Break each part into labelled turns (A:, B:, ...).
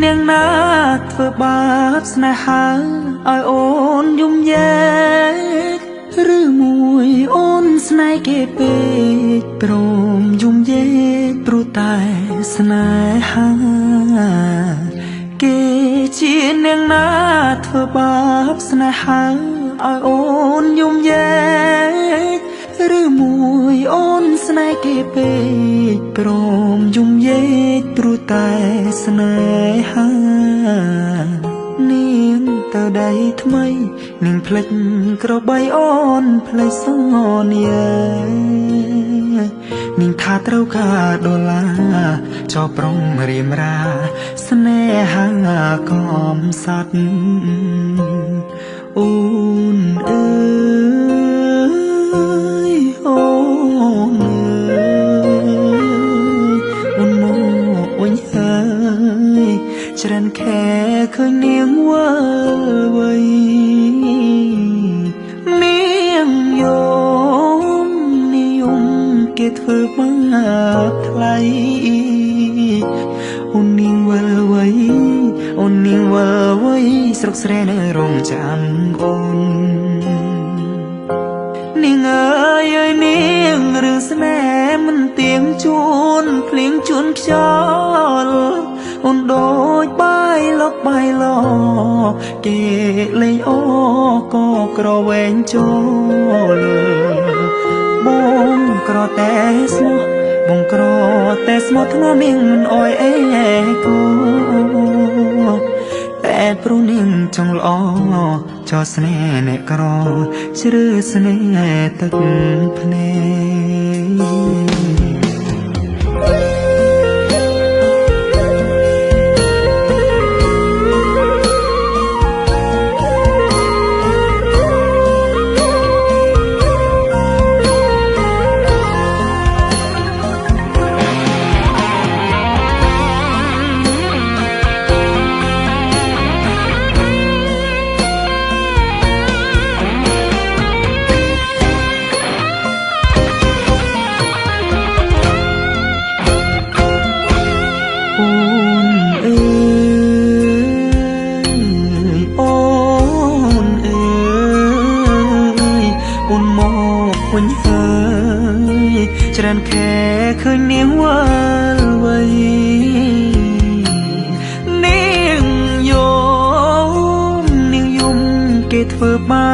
A: នាងណាធ្វើបាបស្នេហាឲ្យអូនយំយែកឬមួយអូនស្នេហ៍គេពេកព្រមយំយែកព្រោះតែស្នេហាគេជានាងណាធ្វើបាបស្នេហាឲ្យអូនយំយែកឬមួយអូនស្នេហ៍គេពេកព្រមយំយែកព្រោះតែស្នេហានាងទៅដៃថ្មីនាងភ្លេចក្របីអូនភ្លេចសន្យានាងថាត្រូវការដុល្លារចោប្រុងរៀមរាស្នេហាកំសត់អូនអើយអូនអើយអូនមកវិញហើយច្រើនខែឃើញនាងវើវៃនាងយំនិយមគេធ្វើបាបថ្លៃអូននាងវើវៃអូននាងវើវៃស្រុកស្រែនៅរងចាំអូននាងអើយអើយនាងរឿងស្នេហ៍មិនទៀងជួនភ្លៀងជួនខ្យល់អូនដូចបាយលុកបាយឡគេលេងអូក៏ក្រវែងចូលបងក្រតែស្មោះបងក្រតែស្មោះធ្ងន់នាងមិនអោយអេគូតែព្រោះនាងចង់ល្អចោស្នេហ៍អ្នកក្រជ្រើស្នេហ៍ទឹកភ្នែកវិញហើយច្រើនខែឃើញនាងវើវៃនាងយំគេធ្វើបា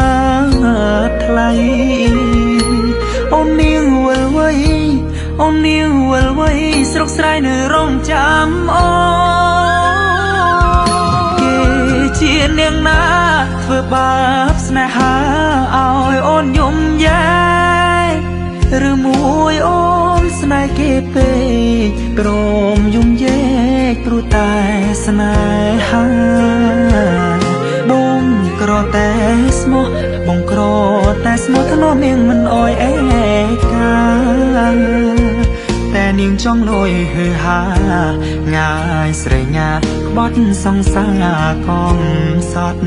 A: បថ្លៃអូននាងវល់វៃអូននាងវល់វៃស្រុកស្រែនៅរងចាំអូគេជានាងណាធ្វើបាបស្នេហាឲ្យអូនយំយែឬមួយអូនស្នេហ៍គេពេកព្រមយំយែកព្រោះតែស្នេហាបងក្រតែស្មោះបងក្រតែស្មោះធ្នមនាងមិនអោយអេកាតែនាងចង់លយហឺហាងាយស្រែញាក្បត់សង្សារកំសត់